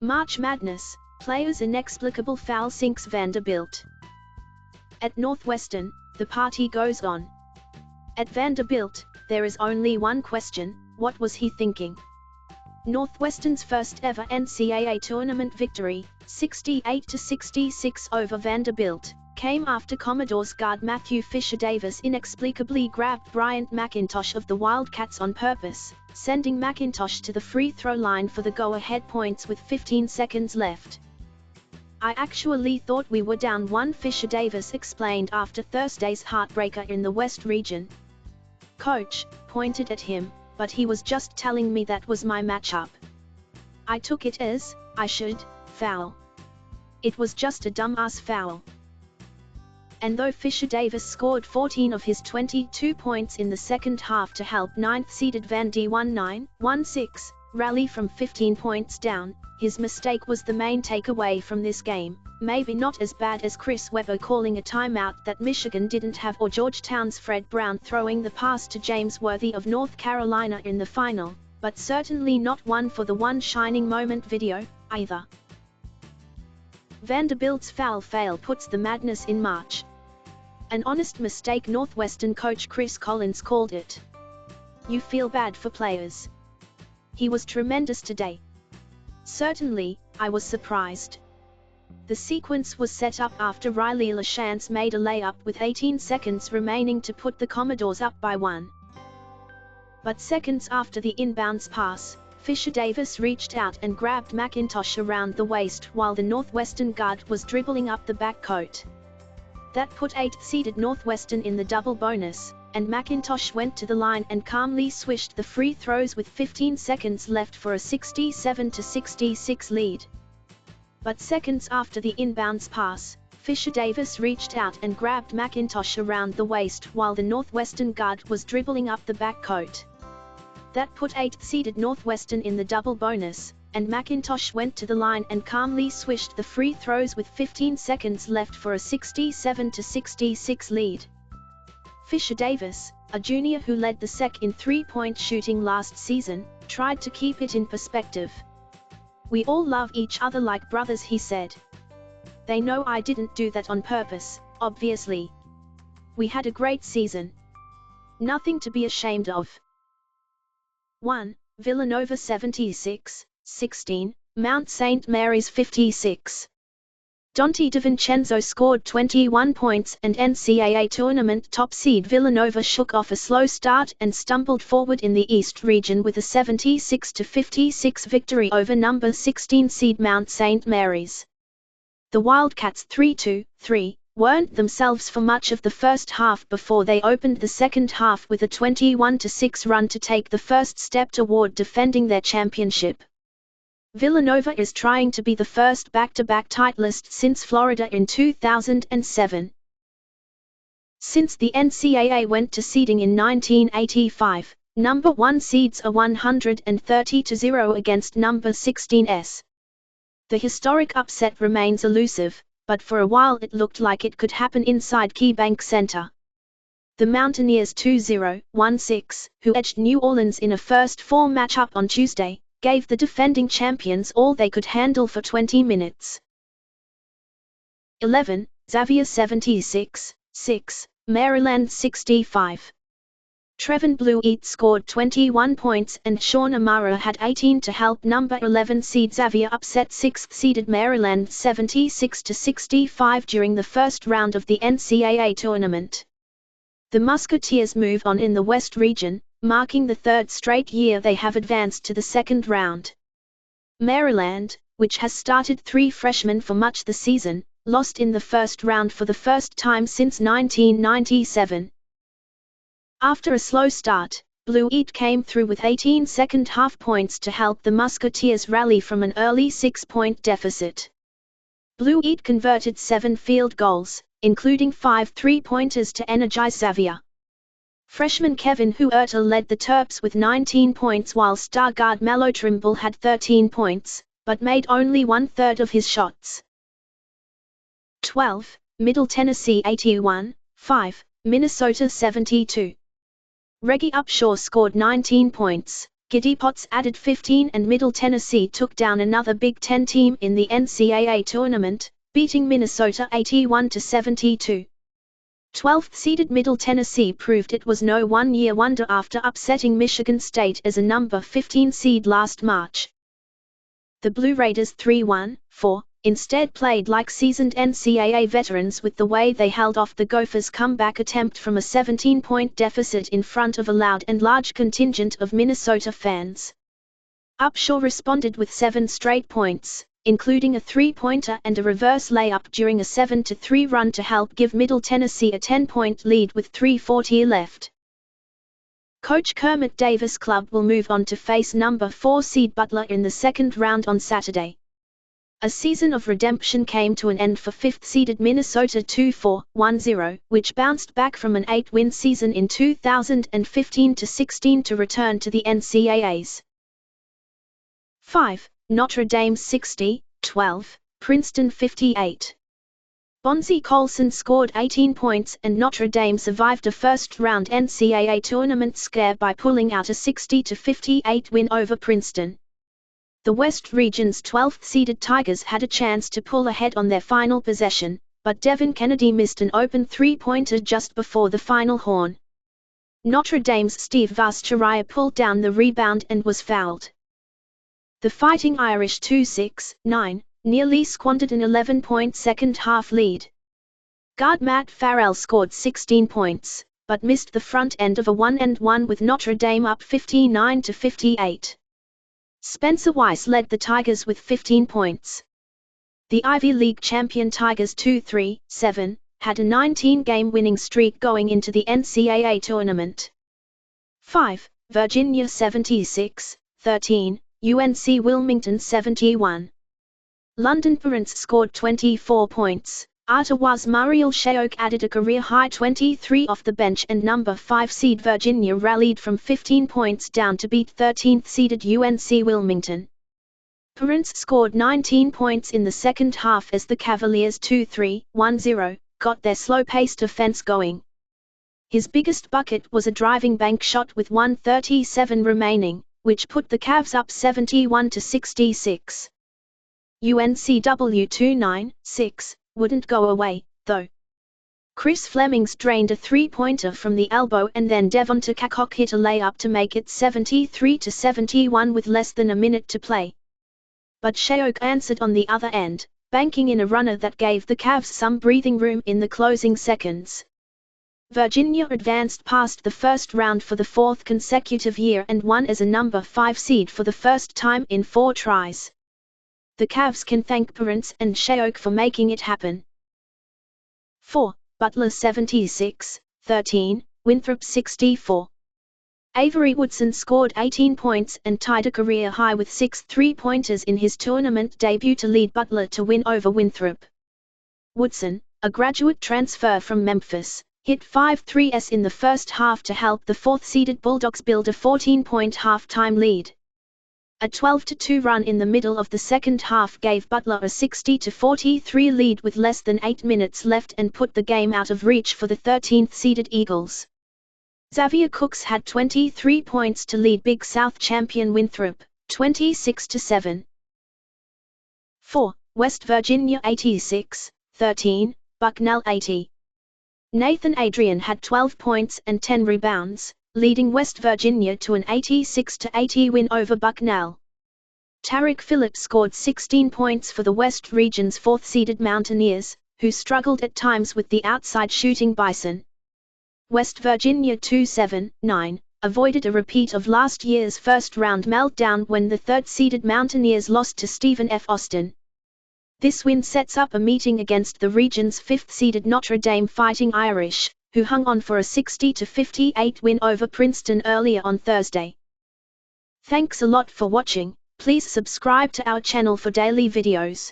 March Madness, players' inexplicable foul sinks Vanderbilt. At Northwestern, the party goes on. At Vanderbilt, there is only one question: what was he thinking? Northwestern's first ever NCAA Tournament victory, 68-66 over Vanderbilt, came after Commodores guard Matthew Fisher-Davis inexplicably grabbed Bryant McIntosh of the Wildcats on purpose, sending McIntosh to the free throw line for the go-ahead points with 15 seconds left. "I actually thought we were down one," Fisher-Davis explained after Thursday's heartbreaker in the West region. "Coach pointed at him, but he was just telling me that was my matchup. I took it as, I should foul. It was just a dumbass foul." And though Fisher-Davis scored 14 of his 22 points in the second half to help 9th-seeded Vandy 19-16 rally from 15 points down, his mistake was the main takeaway from this game. Maybe not as bad as Chris Webber calling a timeout that Michigan didn't have, or Georgetown's Fred Brown throwing the pass to James Worthy of North Carolina in the final, but certainly not one for the One Shining Moment video, either. Vanderbilt's foul fail puts the madness in March. An honest mistake, Northwestern coach Chris Collins called it. "You feel bad for players. He was tremendous today. Certainly, I was surprised." The sequence was set up after Riley LaChance made a layup with 18 seconds remaining to put the Commodores up by 1. But seconds after the inbounds pass, Fisher-Davis reached out and grabbed McIntosh around the waist while the Northwestern guard was dribbling up the backcourt. That put 8th-seeded Northwestern in the double bonus, and McIntosh went to the line and calmly swished the free throws with 15 seconds left for a 67-66 lead. But seconds after the inbounds pass, Fisher-Davis reached out and grabbed McIntosh around the waist while the Northwestern guard was dribbling up the backcourt. That put 8th-seeded Northwestern in the double bonus, and McIntosh went to the line and calmly swished the free throws with 15 seconds left for a 67-66 lead. Fisher-Davis, a junior who led the SEC in three-point shooting last season, tried to keep it in perspective. "We all love each other like brothers," he said. "They know I didn't do that on purpose, obviously. We had a great season. Nothing to be ashamed of." 1. Villanova 76-16, Mount St. Mary's 56. Dante DiVincenzo scored 21 points and NCAA Tournament top seed Villanova shook off a slow start and stumbled forward in the East region with a 76-56 victory over number 16 seed Mount St. Mary's. The Wildcats 3-2-3 weren't themselves for much of the first half before they opened the second half with a 21-6 run to take the first step toward defending their championship. Villanova is trying to be the first back-to-back titleist since Florida in 2007. Since the NCAA went to seeding in 1985, number 1 seeds are 130-0 against number 16s. The historic upset remains elusive, but for a while it looked like it could happen inside KeyBank Center. The Mountaineers 2016, who edged New Orleans in a first-four matchup on Tuesday, gave the defending champions all they could handle for 20 minutes. 11. Xavier 76-6, Maryland 65. Trevin Blueett scored 21 points and Sean Amara had 18 to help number 11 seed Xavier upset 6th-seeded Maryland 76-65 during the first round of the NCAA Tournament. The Musketeers move on in the West region, marking the third straight year they have advanced to the second round. Maryland, which has started 3 freshmen for much the season, lost in the first round for the first time since 1997. After a slow start, Blueett came through with 18 second-half points to help the Musketeers rally from an early 6-point deficit. Blueett converted 7 field goals, including 5 three-pointers to energize Xavier. Freshman Kevin Huerter led the Terps with 19 points while star guard Melo Trimble had 13 points, but made only 1/3 of his shots. 12. Middle Tennessee 81-5, Minnesota 72. Reggie Upshaw scored 19 points, Giddy Potts added 15 and Middle Tennessee took down another Big Ten team in the NCAA Tournament, beating Minnesota 81-72. 12th-seeded Middle Tennessee proved it was no one-year wonder after upsetting Michigan State as a number 15 seed last March. The Blue Raiders 3-1-4 instead played like seasoned NCAA veterans with the way they held off the Gophers' comeback attempt from a 17-point deficit in front of a loud and large contingent of Minnesota fans. Upshaw responded with 7 straight points, including a three-pointer and a reverse layup during a 7-3 run to help give Middle Tennessee a 10-point lead with 3:40 left. Coach Kermit Davis' club will move on to face number 4 seed Butler in the second round on Saturday. A season of redemption came to an end for 5th-seeded Minnesota 2-4-1-0, which bounced back from an 8-win season in 2015-16 to return to the NCAAs. 5. Notre Dame 60-12, Princeton 58. Bonzie Colson scored 18 points and Notre Dame survived a first-round NCAA tournament scare by pulling out a 60-58 win over Princeton. The West Region's 12th-seeded Tigers had a chance to pull ahead on their final possession, but Devin Kennedy missed an open three-pointer just before the final horn. Notre Dame's Steve Vascharia pulled down the rebound and was fouled. The Fighting Irish 2-6-9 nearly squandered an 11-point second-half lead. Guard Matt Farrell scored 16 points, but missed the front end of a 1-and-1 with Notre Dame up 59-58. Spencer Weiss led the Tigers with 15 points. The Ivy League champion Tigers 2-3-7 had a 19-game winning streak going into the NCAA tournament. 5. Virginia 76-13, UNC Wilmington 71. London Parents scored 24 points. Ottawa's Mariel Sheok added a career-high 23 off the bench and number 5 seed Virginia rallied from 15 points down to beat 13th-seeded UNC Wilmington. Parents scored 19 points in the second half as the Cavaliers 2-3-1-0 got their slow-paced offense going. His biggest bucket was a driving bank shot with 1:37 remaining, which put the Cavs up 71-66. UNCW 2-9-6 wouldn't go away, though. Chris Flemings drained a three-pointer from the elbow and then Devonta Cacok hit a layup to make it 73-71 with less than a minute to play. But Sheok answered on the other end, banking in a runner that gave the Cavs some breathing room in the closing seconds. Virginia advanced past the first round for the 4th consecutive year and won as a number 5 seed for the first time in 4 tries. The Cavs can thank Parents and Sheok for making it happen. 4. Butler 76-13, Winthrop 64. Avery Woodson scored 18 points and tied a career high with 6 three-pointers in his tournament debut to lead Butler to win over Winthrop. Woodson, a graduate transfer from Memphis, hit 5 threes in the first half to help the 4th-seeded Bulldogs build a 14-point halftime lead. A 12-2 run in the middle of the second half gave Butler a 60-43 lead with less than 8 minutes left and put the game out of reach for the 13th-seeded Eagles. Xavier Cooks had 23 points to lead Big South champion Winthrop, 26-7. 4. West Virginia 86-13, Bucknell 80. Nathan Adrian had 12 points and 10 rebounds, leading West Virginia to an 86-80 win over Bucknell. Tariq Phillips scored 16 points for the West Region's 4th-seeded Mountaineers, who struggled at times with the outside shooting Bison. West Virginia 2-7-9 avoided a repeat of last year's first-round meltdown when the 3rd-seeded Mountaineers lost to Stephen F. Austin. This win sets up a meeting against the region's 5th-seeded Notre Dame Fighting Irish, who hung on for a 60-58 win over Princeton earlier on Thursday. Thanks a lot for watching. Please subscribe to our channel for daily videos.